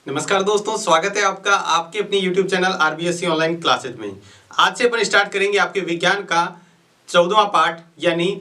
नमस्कार दोस्तों, स्वागत है आपका आपके अपने YouTube channel RBSC online classes में। आज से अपन स्टार्ट करेंगे आपके विज्ञान का 14वां पार्ट, यानी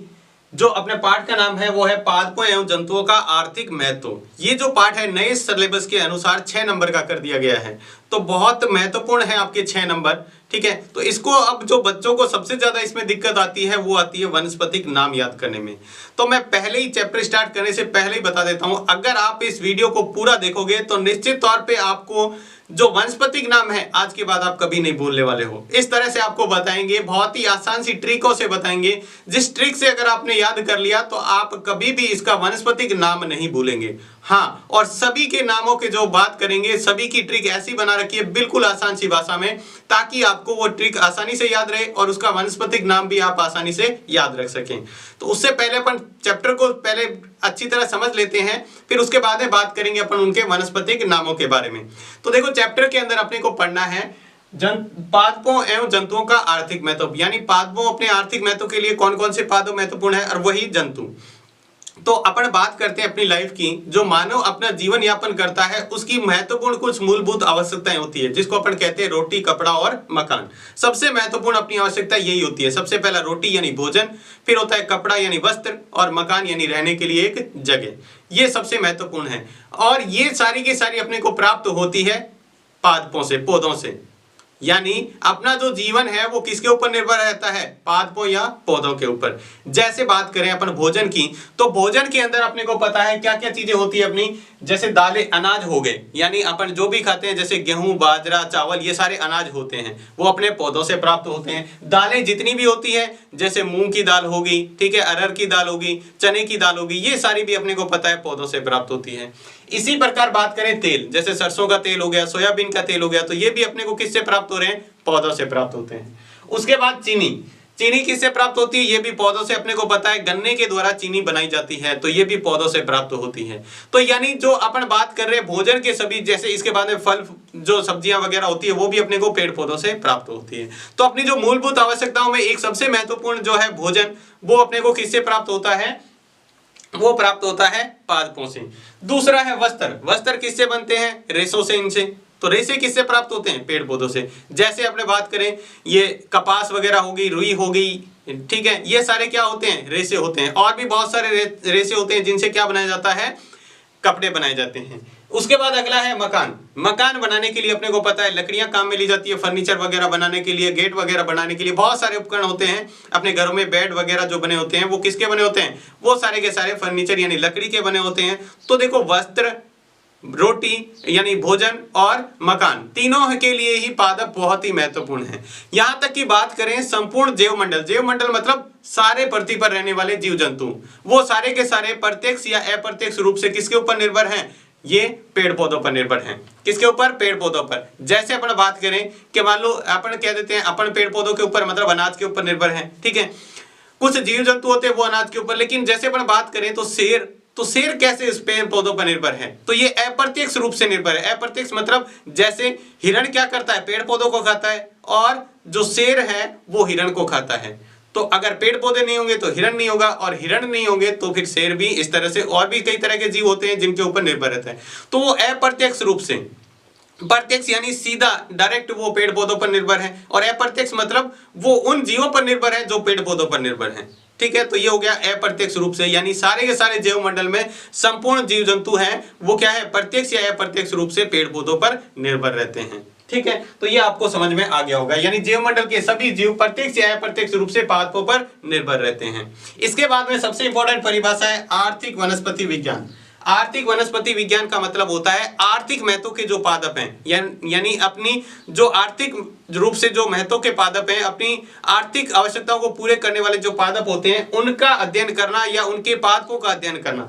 जो अपने पार्ट का नाम है वो है पादपों एवं जंतुओं का आर्थिक महत्व। ये जो पार्ट है नए सिलेबस के अनुसार 6 नंबर का कर दिया गया है, तो बहुत महत्वपूर्ण है आपके 6 नंबर। ठीक है, तो इसको अब जो बच्चों को सबसे ज्यादा इसमें दिक्कत आती है वो आती है वनस्पतिक नाम याद करने में। तो मैं पहले ही चैप्टर स्टार्ट करने से पहले ही बता देता हूं, अगर आप इस वीडियो को पूरा देखोगे तो निश्चित तौर पे आपको जो वनस्पतिक नाम है आज के बाद आप कभी नहीं भूलने वाले हो। इस तरह से आपको बताएंगे, बहुत ही आसान सी ट्रिकों से बताएंगे, जिस ट्रिक से अगर आपने याद कर लिया तो आप कभी भी इसका वनस्पतिक नाम नहीं भूलेंगे। हाँ, और सभी के नामों के जो बात करेंगे, सभी की ट्रिक ऐसी बना रखी है बिल्कुल आसान सी भाषा में, ताकि आपको वो ट्रिक आसानी से याद रहे और उसका वनस्पतिक नाम भी आप आसानी से याद रख सकें। तो उससे पहले अपन चैप्टर को पहले अच्छी तरह समझ लेते हैं, फिर उसके बाद में बात करेंगे अपन उनके वनस्पतिक नामों के बारे में। तो देखो, चैप्टर के अंदर अपने को पढ़ना है पादपों एवं जंतुओं का आर्थिक महत्व, यानी पादपों अपने आर्थिक महत्व के लिए कौन कौन से पादप महत्वपूर्ण है, और वही जंतु। तो अपन बात करते हैं अपनी लाइफ की, जो मानव अपना जीवन यापन करता है उसकी महत्वपूर्ण कुछ मूलभूत आवश्यकताएं होती है, जिसको अपन कहते हैं रोटी, कपड़ा और मकान। सबसे महत्वपूर्ण अपनी आवश्यकता यही होती है। सबसे पहला रोटी यानी भोजन, फिर होता है कपड़ा यानी वस्त्र, और मकान यानी रहने के लिए एक जगह। ये सबसे महत्वपूर्ण है, और ये सारी की सारी अपने को प्राप्त होती है पादपों से, पौधों से। यानी अपना जो जीवन है वो किसके ऊपर निर्भर रहता है, पादपों या पौधों के ऊपर। जैसे बात करें अपन भोजन की, तो भोजन के अंदर अपने को पता है क्या क्या चीजें होती है अपनी, जैसे दालें, अनाज हो गए, यानी अपन जो भी खाते हैं जैसे गेहूं, बाजरा, चावल, ये सारे अनाज होते हैं वो अपने पौधों से प्राप्त होते हैं। दालें जितनी भी होती है, जैसे मूंग की दाल होगी, ठीक है, अरहर की दाल होगी, चने की दाल होगी, ये सारी भी अपने को पता है पौधों से प्राप्त होती है। इसी प्रकार बात करें तेल, जैसे सरसों का तेल हो गया, सोयाबीन का तेल हो गया, तो ये भी अपने को किससे प्राप्त हो रहे हैं, पौधों से प्राप्त होते हैं। उसके बाद चीनी, चीनी किससे प्राप्त होती है, ये भी पौधों से अपने को पता है, गन्ने के द्वारा चीनी बनाई जाती है, तो ये भी पौधों से प्राप्त होती है। तो यानी जो अपन बात कर रहे हैं भोजन के सभी, जैसे इसके बाद में फल, जो सब्जियां वगैरह होती है, वो भी अपने को पेड़ पौधों से प्राप्त होती है। तो अपनी जो मूलभूत आवश्यकताओं में एक सबसे महत्वपूर्ण जो है भोजन, वो अपने को किससे प्राप्त होता है, वो प्राप्त होता है पादपों से। दूसरा है वस्त्र, वस्त्र किससे बनते हैं, रेशों से, इनसे। तो रेशे किससे प्राप्त होते हैं, पेड़ पौधों से। जैसे अपने बात करें ये कपास वगैरह होगी, रुई होगी, ठीक है, ये सारे क्या होते हैं, रेशे होते हैं। और भी बहुत सारे रेशे होते हैं जिनसे क्या बनाया जाता है, कपड़े बनाए जाते हैं। उसके बाद अगला है मकान। मकान बनाने के लिए अपने को पता है लकड़ियां काम में ली जाती है, फर्नीचर वगैरह बनाने के लिए, गेट वगैरह बनाने के लिए बहुत सारे उपकरण होते हैं अपने घरों में। बेड वगैरह जो बने होते हैं वो किसके बने होते हैं, वो सारे के सारे फर्नीचर यानी लकड़ी के बने होते हैं। तो देखो, वस्त्र, रोटी यानी भोजन और मकान, तीनों के लिए ही पादप बहुत ही महत्वपूर्ण है। यहां तक की बात करें संपूर्ण जैवमंडल, जैवमंडल मतलब सारे पृथ्वी पर रहने वाले जीव जंतु, वो सारे के सारे प्रत्यक्ष या अप्रत्यक्ष रूप से किसके ऊपर निर्भर हैं, ये पेड़ पौधों पर निर्भर हैं। किसके ऊपर, पेड़ पौधों पर। जैसे अपन बात करें कि मान लो अपन कह देते हैं अपन पेड़ पौधों के ऊपर मतलब अनाज के ऊपर निर्भर हैं, ठीक है। कुछ जीव जंतु होते हैं वो अनाज के ऊपर, लेकिन जैसे अपन बात करें तो शेर, तो शेर कैसे इस पेड़ पौधों पर निर्भर है, तो ये अप्रत्यक्ष रूप से निर्भर है। अप्रत्यक्ष मतलब जैसे हिरण क्या करता है, पेड़ पौधों को खाता है, और जो शेर है वो हिरण को खाता है। तो अगर पेड़ पौधे नहीं होंगे तो हिरण नहीं होगा, और हिरण नहीं होंगे तो फिर शेर भी। इस तरह से और भी कई तरह के जीव होते हैं जिनके ऊपर निर्भर रहता है। तो वो अप्रत्यक्ष रूप से, प्रत्यक्ष यानी सीधा डायरेक्ट वो पेड़ पौधों पर निर्भर है, और अप्रत्यक्ष मतलब वो उन जीवों पर निर्भर है जो पेड़ पौधों पर निर्भर है, ठीक है। तो ये हो गया अप्रत्यक्ष रूप से, यानी सारे के सारे जैव मंडल में संपूर्ण जीव जंतु हैं वो क्या है, प्रत्यक्ष या अप्रत्यक्ष रूप से पेड़ पौधों पर निर्भर रहते हैं, ठीक है। तो ये आपको समझ में आ गया होगा, यानी जैव मंडल के सभी जीव प्रत्यक्ष या अप्रत्यक्ष रूप से पादपों पर निर्भर रहते हैं। इसके बाद में सबसे इंपॉर्टेंट परिभाषा है आर्थिक वनस्पति विज्ञान। आर्थिक वनस्पति विज्ञान का मतलब होता है आर्थिक महत्व के जो पादप हैं, यानी अपनी जो आर्थिक रूप से जो महत्व के पादप हैं, अपनी आर्थिक आवश्यकताओं को पूरे करने वाले जो पादप होते हैं, उनका अध्ययन करना या उनके पादपों का अध्ययन करना।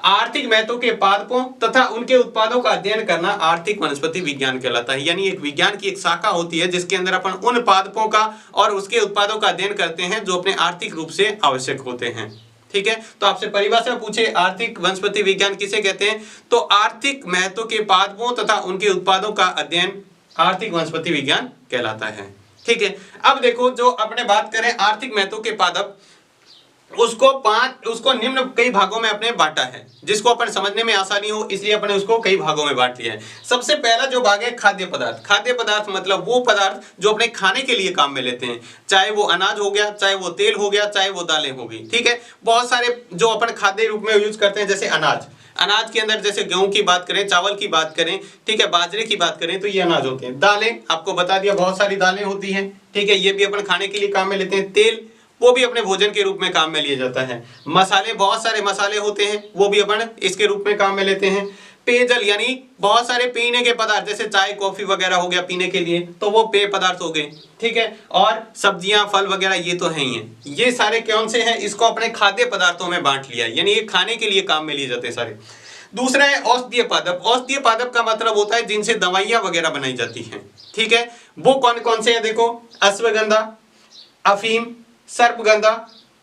आर्थिक महत्व के पादपों तथा उनके उत्पादों का अध्ययन करना आर्थिक वनस्पति विज्ञान कहलाता है। यानी एक विज्ञान की एक शाखा होती है जिसके अंदर अपन उन पादपों का और उसके उत्पादों का अध्ययन करते हैं जो अपने आर्थिक रूप से आवश्यक होते हैं, ठीक है। तो आपसे परिभाषा पूछे आर्थिक वनस्पति विज्ञान किसे कहते हैं, तो आर्थिक महत्व के पादपों तथा उनके उत्पादों का अध्ययन आर्थिक वनस्पति विज्ञान कहलाता है, ठीक है। अब देखो, जो अपने बात करें आर्थिक महत्व के पादप, उसको निम्न कई भागों में अपने बांटा है, जिसको अपन समझने में आसानी हो इसलिए अपने उसको कई भागों में बांट लिया है। सबसे पहला जो भाग है खाद्य पदार्थ। खाद्य पदार्थ मतलब वो पदार्थ जो अपने खाने के लिए काम में लेते हैं, चाहे वो अनाज हो गया, चाहे वो तेल हो गया, चाहे वो दालें हो गई। ठीक है, बहुत सारे जो अपन खाद्य रूप में यूज करते हैं, जैसे अनाज के अंदर जैसे गेहूं की बात करें, चावल की बात करें, ठीक है, बाजरे की बात करें, तो ये अनाज होते हैं। दालें आपको बता दिया, बहुत सारी दालें होती हैं, ठीक है, ये भी अपन खाने के लिए काम में लेते हैं। तेल वो भी अपने भोजन के रूप में काम में लिया जाता है। मसाले, बहुत सारे मसाले होते हैं, वो भी अपन इसके रूप में काम में लेते हैं। पेयजल यानी बहुत सारे पीने के पदार्थ, जैसे चाय कॉफी वगैरह हो गया पीने के लिए, तो वो पेय पदार्थ हो गए। ठीक है, और सब्जियां फल वगैरह ये तो है ही है। ये सारे कौन से हैं, इसको अपने खाद्य पदार्थों में बांट लिया, यानी ये खाने के लिए काम में लिए जाते हैं सारे। दूसरा है औषधीय पादप। औषधीय पादप का मतलब होता है जिनसे दवाइयां वगैरह बनाई जाती हैं। ठीक है, वो कौन कौन से हैं, देखो, अश्वगंधा, अफीम, सर्पगंधा,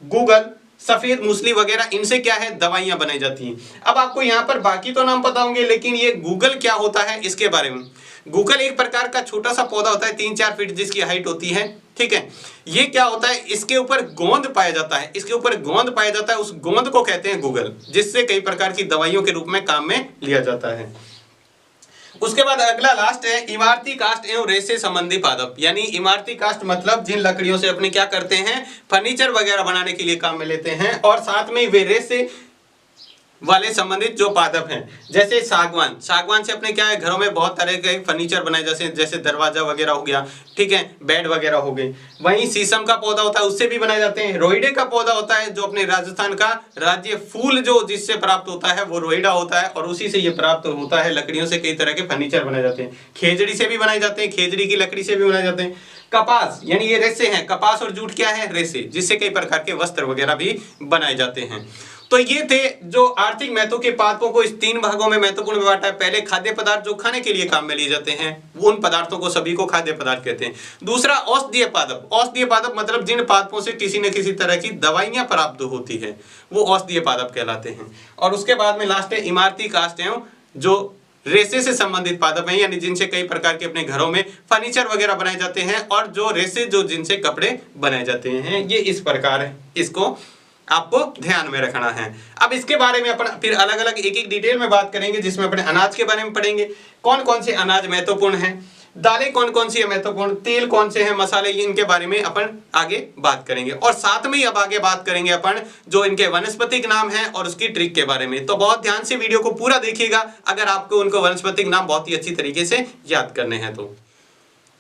गूगल, सफेद मूसली वगैरह, इनसे क्या है, दवाइयां बनाई जाती हैं। अब आपको यहां पर बाकी तो नाम पता होंगे, लेकिन ये गूगल क्या होता है इसके बारे में। गूगल एक प्रकार का छोटा सा पौधा होता है, 3-4 फीट जिसकी हाइट होती है। ठीक है, ये क्या होता है, इसके ऊपर गोंद पाया जाता है, इसके ऊपर गोंद पाया जाता है, उस गोंद को कहते हैं गूगल, जिससे कई प्रकार की दवाइयों के रूप में काम में लिया जाता है। उसके बाद अगला लास्ट है इमारती काष्ठ एवं रेशे संबंधी पादप। यानी इमारती काष्ठ मतलब जिन लकड़ियों से अपने क्या करते हैं, फर्नीचर वगैरह बनाने के लिए काम में लेते हैं, और साथ में वे रेशे वाले संबंधित जो पादप हैं, जैसे सागवान से अपने क्या है, घरों में बहुत तरह के फर्नीचर बनाए, जैसे दरवाजा वगैरह हो गया, ठीक है, बेड वगैरह हो गए। वहीं शीशम का पौधा होता है, उससे भी बनाए जाते हैं। रोइडे का पौधा होता है, जो अपने राजस्थान का राज्य फूल जो जिससे प्राप्त होता है वो रोइडा होता है, और उसी से ये प्राप्त होता है। लकड़ियों से कई तरह के फर्नीचर बनाए जाते हैं। खेजड़ी से भी बनाए जाते हैं, खेजड़ी की लकड़ी से भी बनाए जाते हैं। कपास यानी ये रेशे हैं, कपास और जूट क्या है, रेशे, जिससे कई प्रकार के वस्त्र वगैरह भी बनाए जाते हैं। तो ये थे जो आर्थिक महत्व के पादपों को इस 3 भागों में महत्वपूर्ण बांटा है। पहले खाद्य पदार्थ जो खाने के लिए काम में लिए जाते हैं, उन पदार्थों को सभी को खाद्य पदार्थ कहते हैं। दूसरा औषधीय पादप। औषधीय पादप मतलब जिन पादपों से किसी न किसी तरह की दवाइयां प्राप्त होती है, वो औषधीय पादप कहलाते हैं। और उसके बाद में लास्ट है इमारती काष्ठ एवं जो रेशे से संबंधित पादप हैं, यानी जिनसे कई प्रकार के अपने घरों में फर्नीचर वगैरह बनाए जाते हैं, और जो रेशे जो जिनसे कपड़े बनाए जाते हैं। ये इस प्रकार है, इसको आपको ध्यान में रखना है। अब इसके बारे में अपन फिर अलग अलग एक एक डिटेल में बात करेंगे, जिसमें अपने अनाज के बारे में पढ़ेंगे, कौन कौन से अनाज महत्वपूर्ण हैं, दालें कौन कौन सी है महत्वपूर्ण, तेल कौन से हैं, मसाले, इनके बारे में अपन आगे बात करेंगे। और साथ में ही अब आगे बात करेंगे अपन जो इनके वनस्पतिक नाम है और उसकी ट्रिक के बारे में। तो बहुत ध्यान से वीडियो को पूरा देखिएगा, अगर आपको उनको वनस्पतिक नाम बहुत ही अच्छी तरीके से याद करने हैं तो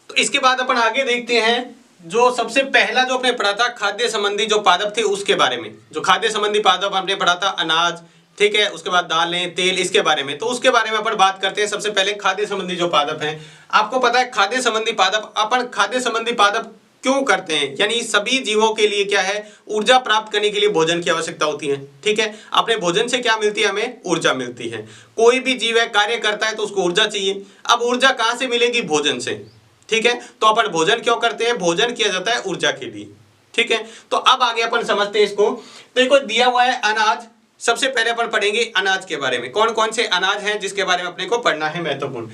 इसके बाद अपन आगे देखते हैं जो सबसे पहला जो अपने पढ़ा था खाद्य संबंधी जो पादप थे उसके बारे में। जो खाद्य संबंधी पादप हमने पढ़ा था अनाज, ठीक है, उसके बाद दालें, तेल, इसके बारे में। तो उसके बारे में अपन बात करते हैं। सबसे पहले खाद्य संबंधी जो पादप हैं, आपको पता है खाद्य संबंधी पादप, अपन खाद्य संबंधी पादप क्यों करते हैं, यानी सभी जीवों के लिए क्या है, ऊर्जा प्राप्त करने के लिए भोजन की आवश्यकता होती है। ठीक है, अपने भोजन से क्या मिलती है, हमें ऊर्जा मिलती है। कोई भी जीव है कार्य करता है तो उसको ऊर्जा चाहिए। अब ऊर्जा कहां से मिलेगी, भोजन से। ठीक है, तो अपन भोजन क्यों करते हैं, भोजन किया जाता है ऊर्जा के लिए। ठीक है, तो अब आगे अपन समझते हैं इसको। तो देखो दिया हुआ है अनाज, सबसे पहले अपन पढ़ेंगे अनाज के बारे में, कौन कौन से अनाज हैं जिसके बारे में अपने को पढ़ना है महत्वपूर्ण।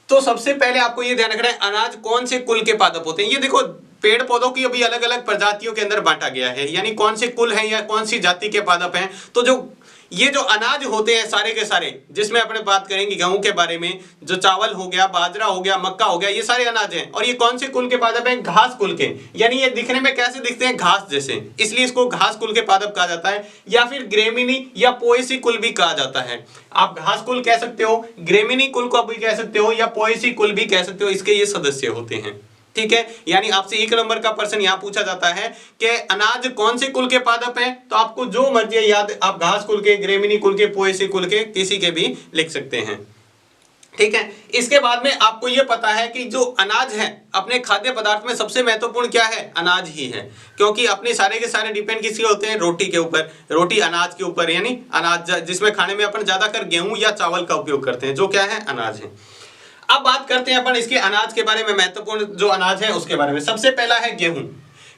तो सबसे पहले आपको ये ध्यान रखना है अनाज कौन से कुल के पादप होते हैं। ये देखो पेड़ पौधों की अभी अलग अलग प्रजातियों के अंदर बांटा गया है, यानी कौन से कुल हैं या कौन सी जाति के पादप हैं। तो जो ये जो अनाज होते हैं सारे के सारे, जिसमें अपने बात करेंगे गेहूं के बारे में, जो चावल हो गया, बाजरा हो गया, मक्का हो गया, ये सारे अनाज हैं। और ये कौन से कुल के पादप हैं, घास कुल के। यानी ये दिखने में कैसे दिखते हैं, घास जैसे, इसलिए इसको घास कुल के पादप कहा जाता है, या फिर ग्रेमिनी या पोएसी कुल भी कहा जाता है। आप घास कुल कह सकते हो, ग्रेमिनी कुल को भी कह सकते हो, या पोएसी कुल भी कह सकते हो, इसके ये सदस्य होते हैं। ठीक है, यानी आपसे 1 नंबर का प्रश्न यहां पूछा जाता है कि अनाज कौन से कुल के पादप हैं, तो आपको जो मर्जी है याद, आप घास कुल के, ग्रेमिनी कुल के, पोएसी कुल के, किसी के भी लिख सकते हैं। ठीक है, इसके बाद में आपको यह पता है कि जो अनाज है अपने खाद्य पदार्थ में सबसे महत्वपूर्ण क्या है, अनाज ही है, क्योंकि अपने सारे के सारे डिपेंड किसके होते हैं, रोटी के ऊपर, रोटी अनाज के ऊपर, यानी अनाज जिसमें खाने में अपन ज्यादातर गेहूं या चावल का उपयोग करते हैं, जो क्या है, अनाज है। अब बात करते हैं अपन इसके अनाज के बारे में, महत्वपूर्ण जो अनाज है उसके बारे में। सबसे पहला है गेहूं।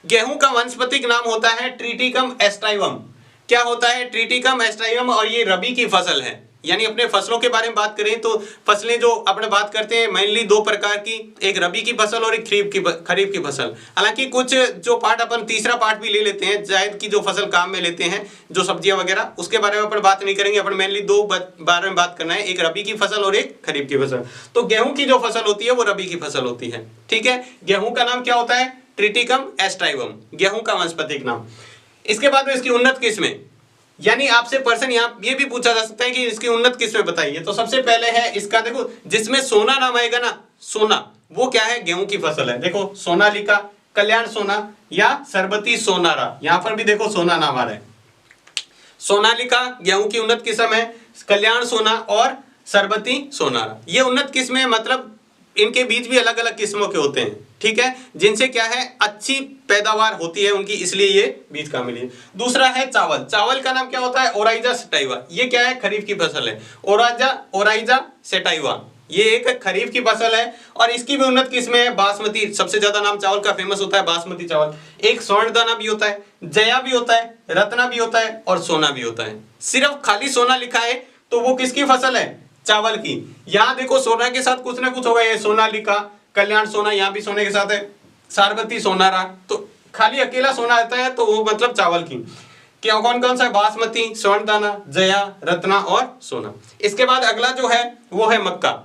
गेहूं का वनस्पतिक नाम होता है ट्रिटिकम एस्टाइवम। क्या होता है, ट्रिटिकम एस्टाइवम, और ये रबी की फसल है, यानी अपने फसलों के बारे में बात करें तो फसलें जो अपने बात करते हैं मेनली दो प्रकार की, एक रबी की फसल और एक खरीफ की फसल। हालांकि कुछ जो पार्ट अपन तीसरा पार्ट भी ले लेते हैं, जायद की जो फसल काम में लेते हैं, जो सब्जियां वगैरह, उसके बारे में अपन बात नहीं करेंगे। अपन मेनली दो बारे में बात करना है, एक रबी की फसल और एक खरीफ की फसल। तो गेहूं की जो फसल होती है वो रबी की फसल होती है, ठीक है। गेहूं का नाम क्या होता है? ट्रिटिकम एस्टाइवम, गेहूं का वानस्पतिक नाम। इसके बाद में इसकी उन्नत किस्में, यानी आपसे पर्सन यहाँ ये भी पूछा जा सकता है कि इसकी उन्नत किस्में बताइए। तो सबसे पहले है इसका, देखो जिसमें सोना नाम आएगा ना, सोना, वो क्या है? गेहूं की फसल है। देखो सोनालिका, कल्याण सोना या सरबती सोनारा, यहां पर भी देखो सोना नाम आ रहा है। सोनालिका गेहूं की उन्नत किस्म है, कल्याण सोना और सरबती सोनारा, ये उन्नत किस्में, मतलब इनके बीज भी अलग अलग किस्मों के होते हैं, ठीक है, जिनसे क्या है अच्छी पैदावार होती है उनकी, इसलिए ये बीज का मिली। दूसरा है चावल। चावल का नाम क्या होता है? ओराइजा सेटाइवा, ये क्या है? खरीफ की फसल है। ओराइजा सेटाइवा, ये एक खरीफ की फसल है और इसकी भी उन्नत किस्में है। बासमती, सबसे ज्यादा नाम चावल का फेमस होता है बासमती चावल। एक स्वर्णदाना भी होता है, जया भी होता है, रत्ना भी होता है और सोना भी होता है। सिर्फ खाली सोना लिखा है तो वो किसकी फसल है? चावल की। यहां देखो सोना के साथ कुछ ना कुछ होगा, ये सोनालिका, कल्याण सोना, यहां भी सोने के साथ है, सारबती सोनारा। तो खाली अकेला सोना आता है तो वो मतलब चावल की। क्या कौन कौन सा है? बासमती, स्वर्णदाना, जया, रत्ना और सोना। इसके बाद अगला जो है वो है मक्का।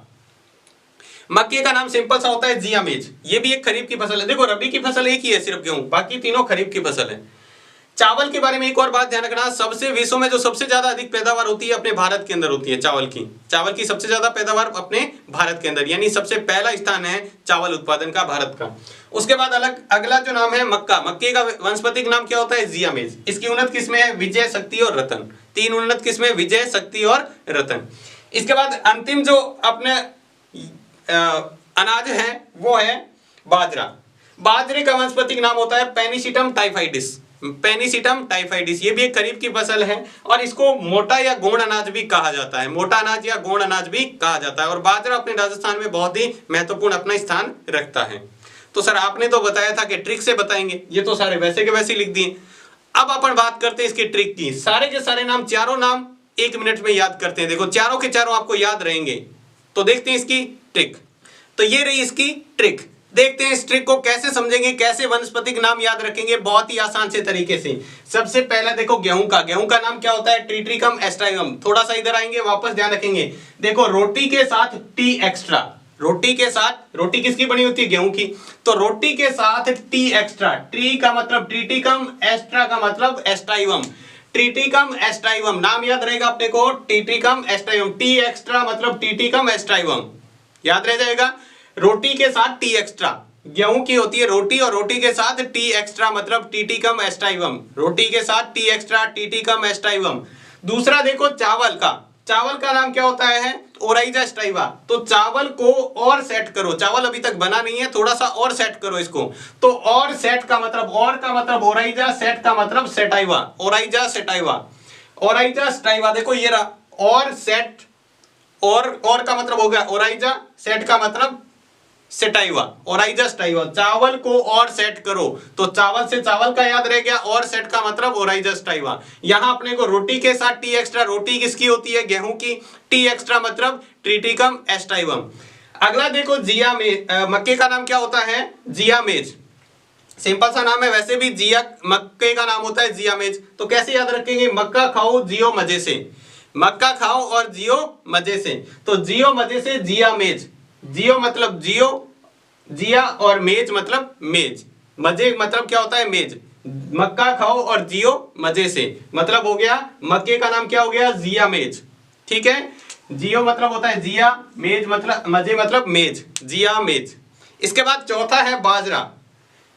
मक्के का नाम सिंपल सा होता है जियामेज, ये भी एक खरीफ की फसल है। देखो रबी की फसल एक ही है सिर्फ गेहूं, बाकी तीनों खरीफ की फसल है। चावल के बारे में एक और बात ध्यान रखना, सबसे विश्व में जो सबसे ज्यादा अधिक पैदावार होती है अपने भारत के अंदर होती है चावल की। चावल की सबसे ज्यादा पैदावार अपने भारत के अंदर, यानी सबसे पहला स्थान है चावल उत्पादन का भारत का। उसके बाद अगला जो नाम है मक्का। मक्के का वानस्पतिक नाम क्या होता है? जियामेज। इसकी उन्नत किस्में है विजय, शक्ति और रतन। तीन उन्नत किस्में, विजय, शक्ति और रतन। इसके बाद अंतिम जो अपने अनाज है वो है बाजरा। बाजरे का वानस्पतिक नाम होता है पेनिसिटम टाइफाइडिस। पेनिसिटम टाइफाइडिस, ये भी एक खरीफ की फसल है और इसको मोटा या गोंड अनाज भी कहा जाता है। मोटा अनाज या गोंड अनाज भी कहा जाता है। और बाजरा अपने राजस्थान में बहुत ही महत्वपूर्ण अपना स्थान रखता है। तो सर आपने तो बताया था कि ट्रिक से बताएंगे, ये तो सारे वैसे के वैसे लिख दिए। अब अपन बात करते हैं इसकी ट्रिक की। सारे के सारे नाम, चारों नाम 1 मिनट में याद करते हैं। देखो चारों के चारों आपको याद रहेंगे। तो देखते हैं इसकी ट्रिक। तो ये रही इसकी ट्रिक। देखते हैं इस ट्रिक को कैसे समझेंगे, कैसे वनस्पतिक नाम याद रखेंगे, बहुत ही आसान से तरीके से। सबसे पहले देखो गेहूं का नाम क्या होता है? ट्रिटिकम एस्टाइवम। थोड़ा सा इधर आएंगे, वापस ध्यान रखेंगे। देखो रोटी के साथ टी एक्स्ट्रा, रोटी के साथ, रोटी किसकी बनी होती है? गेहूं की। तो रोटी के साथ टी एक्स्ट्रा, ट्री का मतलब ट्रिटिकम, एक्स्ट्रा का मतलब एस्टाइवम। ट्रिटिकम एस्टाइवम नाम याद रहेगा अपने को, ट्रिटिकम एस्टाइवम। टी एक्स्ट्रा मतलब ट्रिटिकम एस्टाइवम, याद रह जाएगा। रोटी के साथ टी एक्स्ट्रा, गेहूं की होती है रोटी और रोटी के साथ टी एक्स्ट्रा मतलब टीटिकम एस्टाइवम। रोटी के साथ टी एक्स्ट्रा, टीटिकम एस्टाइवम। दूसरा देखो चावल का नाम क्या होता है? ओराइजा स्टाइवा। तो चावल को और सेट करो, चावल अभी तक बना नहीं है, थोड़ा सा और सेट करो इसको। तो और सेट का मतलब, और का मतलब ओराइजा, सेट का मतलब सेटाइवा, ओराइजा सेटाइवा, ओराइजा स्टाइवा। देखो ये रहा, और सेट, और का मतलब हो गया ओराइजा, सेट का मतलब सेटाइवा, ओराइजा स्टाइवा। चावल को और सेट करो, तो चावल से चावल का याद रह गया, और सेट का मतलब ओराइजा स्टाइवा। यहां अपने को रोटी के साथ टी एक्स्ट्रा, रोटी किसकी होती है? गेहूं की। टी एक्स्ट्रा मतलब ट्रिटिकम एस्टाइवम। अगला देखो मक्के का नाम क्या होता है? जियामेज। सिंपल सा नाम है, वैसे भी मक्के का नाम होता है जियामेज। तो कैसे याद रखेंगे? मक्का खाओ जियो मजे से, मक्का खाओ और जियो मजे से। तो जियो मजे से जियामेज। जियो मतलब जियो, जिया, और मेज मतलब मेज। मजे मतलब क्या होता है? मेज। मक्का खाओ और जियो मजे से मतलब हो गया, मक्के का नाम क्या हो गया? जियामेज, ठीक है। जियो मतलब होता है जिया, मेज मतलब मजे मतलब मेज, जियामेज। इसके बाद चौथा है बाजरा।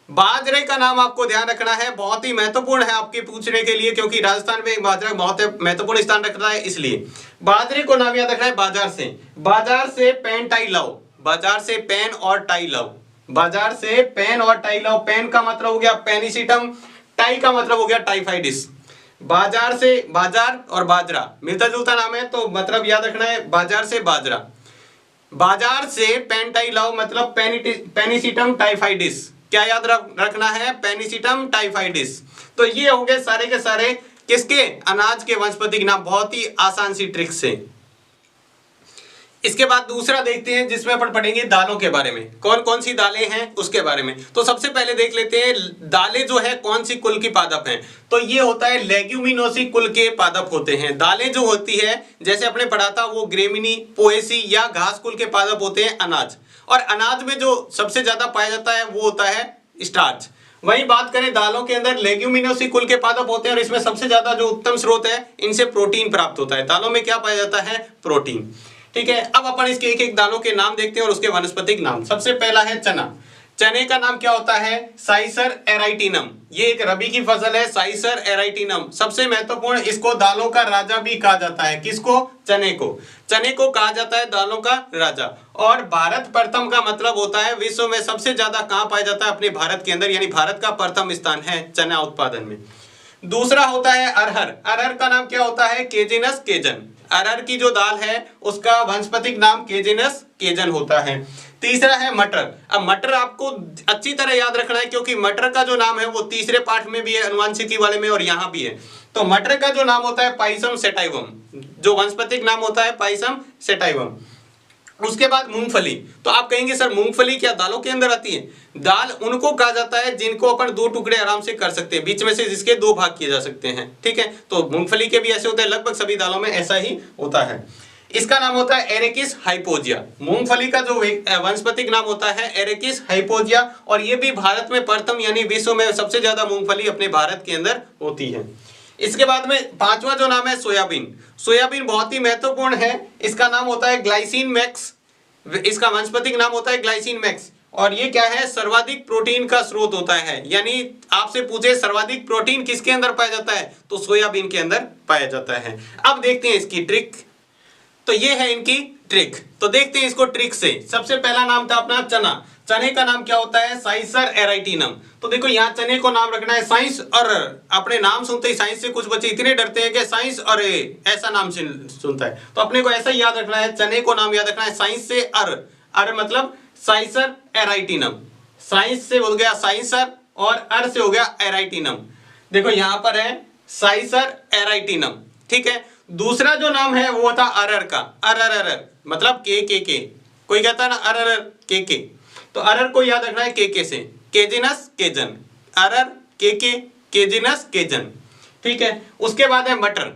बाजरे का नाम आपको ध्यान रखना है, बहुत ही महत्वपूर्ण है आपके पूछने के लिए, क्योंकि राजस्थान में बाजरा बहुत महत्वपूर्ण स्थान रखता है। इसलिए बाजरे को नाम याद रखना है बाजार से। बाजार से पेन टाई लाओ, बाजार से पेन और टाई लाओ, बाजार से पेन और टाई लाओ। पेन का मतलब हो गया पेनिसिटम, टाई का मतलब हो गया टाइफाइडिस। बाजार से, बाजार और बाजरा मिलता जुलता नाम है, तो मतलब याद रखना है बाजार से बाजरा। बाजार से पेन टाई लाओ मतलब पेनिसिटम टाइफाइडिस। क्या याद रखना है? पेनिसिटम टाइफाइडिस। तो ये हो गए सारे के सारे किसके? अनाज के वनस्पतिक नाम, बहुत ही आसान सी ट्रिक से। इसके बाद दूसरा देखते हैं जिसमें अपन पढ़ेंगे दालों के बारे में, कौन कौन सी दालें हैं उसके बारे में। तो सबसे पहले देख लेते हैं दालें जो है कौन सी कुल की पादप हैं। तो ये होता है लेग्यूमिनोसी कुल के पादप होते हैं। दालें जो होती है जैसे अपने पढ़ा था वो ग्रेमिनी, पोएसी या घास कुल के पादप होते हैं अनाज। और अनाज में जो सबसे ज्यादा पाया जाता है वो होता है स्टार्च। वहीं बात करें दालों के अंदर लेग्यूमिनोसी कुल के पादप होते हैं और इसमें सबसे ज्यादा जो उत्तम स्रोत है इनसे प्रोटीन प्राप्त होता है। दालों में क्या पाया जाता है? प्रोटीन। ठीक है, अब अपन इसके एक एक दालों के नाम देखते हैं और उसके वनस्पतिक नाम। सबसे पहला है चना। चने का नाम क्या होता है? साइसर एराइटिनम। ये एक रबी की फसल है, साइसर एराइटिनम। सबसे महत्वपूर्ण, इसको दालों का राजा भी कहा जाता है। किसको? चने को। चने को कहा जाता है दालों का राजा। और भारत प्रथम का मतलब होता है विश्व में सबसे ज्यादा कहां पाया जाता है? अपने भारत के अंदर, यानी भारत का प्रथम स्थान है चना उत्पादन में। दूसरा होता है अरहर। अरहर का नाम क्या होता है? केजिनस केजन। अरहर की जो दाल है उसका वनस्पतिक नाम केजिनस केजन होता है। तीसरा है मटर। अब मटर आपको अच्छी तरह याद रखना है क्योंकि मटर का जो नाम है वो तीसरे पाठ में भी है, अनुवांशिकी वाले में, और यहाँ भी है। तो मटर का जो नाम होता है पाइसम सेटाइवम, जो वनस्पतिक नाम होता है पाइसम सेटाइवम। उसके बाद मूंगफली। तो आप कहेंगे सर मूंगफली क्या दालों के अंदर आती है? दाल उनको कहा जाता है जिनको अपन दो टुकड़े आराम से कर सकते हैं, बीच में से जिसके दो भाग किए जा सकते हैं। ठीक है, तो मूंगफली के भी ऐसे होते हैं, लगभग सभी दालों में ऐसा ही होता है। इसका नाम होता है एरेकिस हाइपोजिया। मूंगफली का जो वनस्पतिक नाम होता है एरेकिस हाइपोजिया, और ये भी भारत में प्रथम यानी विश्व में सबसे ज्यादा मूंगफली अपने भारत के अंदर होती है। इसके बाद में पांचवा जो नाम है सोयाबीन। सोयाबीन बहुत ही महत्वपूर्ण है। इसका नाम होता है ग्लाइसिन मैक्स। इसका वनस्पतिक नाम होता है ग्लाइसिन मैक्स, और ये क्या है? सर्वाधिक प्रोटीन का स्रोत होता है। यानी आपसे पूछे सर्वाधिक प्रोटीन किसके अंदर पाया जाता है, तो सोयाबीन के अंदर पाया जाता है। अब देखते हैं इसकी ट्रिक। तो ये है इनकी ट्रिक। तो देखते हैं इसको ट्रिक से। सबसे पहला नाम था अपना चना। चने का नाम क्या होता है? साइसर एराइटिनम। तो देखो यहाँ चने को नाम रखना है साइंस, और अपने नाम सुनते ही साइंस से कुछ बच्चे इतने डरते हैं कि साइंस और ऐसा नाम सुनता है, तो अपने को ऐसा ही याद रखना है। चने को नाम याद रखना है साइंस से अर मतलब साइसर एराइटिनम। साइंस से हो गया साइंसर और अर से हो गया एराइटिनम। देखो यहाँ पर है साइसर एराइटिनम। ठीक है, दूसरा जो नाम है वो था अरर का। अरर मतलब के। कोई कहता है ना अरर के। तो अरर को याद रखना है के से, केजिनस केजन। अरर के केजिनस केजन। ठीक है, उसके बाद है मटर।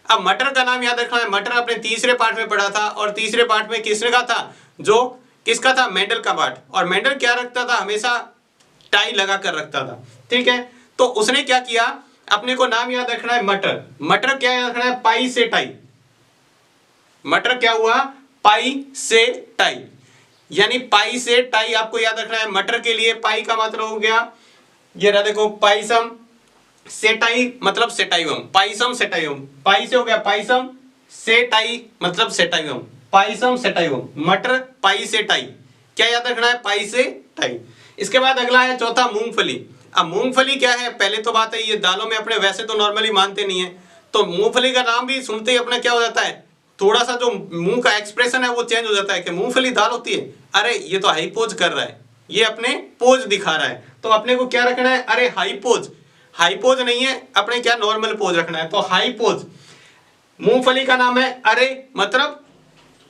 अब मटर का नाम याद रखना है। मटर अपने तीसरे पाठ में पढ़ा था, और तीसरे पाठ में किसने का था? जो किसका था? मेंडल का पाठ। और मेंडल क्या रखता था? हमेशा टाई लगा कर रखता था। ठीक है, तो उसने क्या किया? अपने को नाम याद रखना है मटर। मटर क्या याद रखना है? पाई से टाई। मटर क्या हुआ? पाई से टाई, यानी पाई से टाई आपको याद रखना है। मटर के लिए पाई का मतलब हो गया, ये रहा देखो, पाइसम सेटाई मतलब सेटाइवम। पाइसम सेटाइवम, पाई से हो गया पाइसम, सेटाई मतलब सेटाइवम, पाइसम सेटाइवम। मटर पाई से टाई, क्या याद रखना है? पाई से टाई। इसके बाद अगला है चौथा मूंगफली। अब मूंगफली क्या है? पहले तो बात है ये दालों में अपने वैसे तो नॉर्मली मानते नहीं है, तो मूंगफली का नाम भी सुनते ही अपना क्या हो जाता है, थोड़ा सा जो मुंह का एक्सप्रेशन है वो चेंज हो जाता है कि मूंगफली दाल होती है। अरे ये तो हाई पोज कर रहा है, ये अपने पोज दिखा रहा है, तो अपने को क्या रखना है? अरे हाई पोज। हाई पोज नहीं है, अपने क्या नॉर्मल पोज रखना है, तो हाई पोज। मूंगफली का नाम है अरे मतलब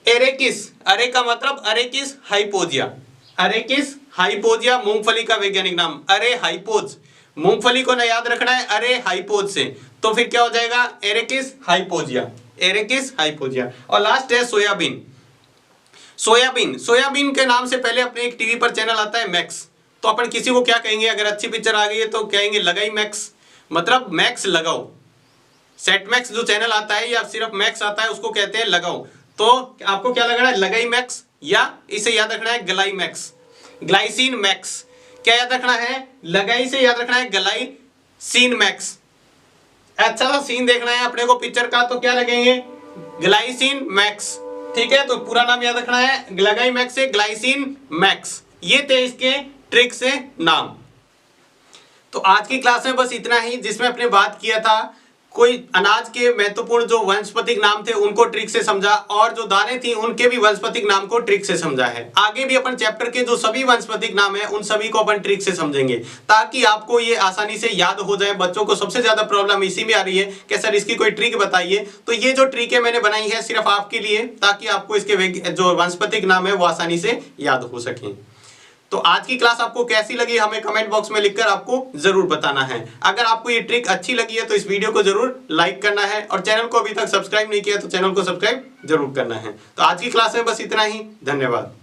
एरेकिस। अरे का मतलब अरेकिस हाइपोजिया। अरेकिस हाइपोजिया मूंगफली का वैज्ञानिक नाम। अरे हाइपोज, मूंगफली को ना याद रखना है अरे हाइपोज से, तो फिर क्या हो जाएगा? एरेकिस हाइपोजिया। एरेकिस हाइपोजिया। और लास्ट है सोयाबीन। सोयाबीन, सोयाबीन के नाम से पहले अपने एक टीवी पर चैनल आता है मैक्स, तो अपन किसी को क्या कहेंगे? अगर अच्छी पिक्चर आ गई है तो कहेंगे लगाई मैक्स, मतलब मैक्स लगाओ। सेट मैक्स जो चैनल आता है या सिर्फ मैक्स आता है उसको कहते हैं लगाओ। तो आपको क्या लगना है? लगाई मैक्स, या इसे याद रखना है गलाई मैक्स, ग्लाइसिन मैक्स। क्या याद रखना है? लगाई से याद रखना है गलाई सीन मैक्स। अच्छा सा सीन देखना है अपने को पिक्चर का, तो क्या लगेंगे? Glycine max. ठीक है, तो पूरा नाम याद रखना है लगाई मैक्स से ग्लाइसिन मैक्स। ये थे इसके ट्रिक से नाम। तो आज की क्लास में बस इतना ही, जिसमें अपने बात किया था कोई अनाज के महत्वपूर्ण जो वनस्पतिक नाम थे उनको ट्रिक से समझा, और जो दाने थी उनके भी वनस्पतिक नाम को ट्रिक से समझा है। आगे भी अपन चैप्टर के जो सभी वनस्पतिक नाम है उन सभी को अपन ट्रिक से समझेंगे, ताकि आपको ये आसानी से याद हो जाए। बच्चों को सबसे ज्यादा प्रॉब्लम इसी में आ रही है कि सर इसकी कोई ट्रिक बताइए, तो ये जो ट्रिक है मैंने बनाई है सिर्फ आपके लिए, ताकि आपको इसके जो वनस्पतिक नाम है वो आसानी से याद हो सके। तो आज की क्लास आपको कैसी लगी हमें कमेंट बॉक्स में लिखकर आपको जरूर बताना है। अगर आपको ये ट्रिक अच्छी लगी है तो इस वीडियो को जरूर लाइक करना है, और चैनल को अभी तक सब्सक्राइब नहीं किया तो चैनल को सब्सक्राइब जरूर करना है। तो आज की क्लास में बस इतना ही, धन्यवाद।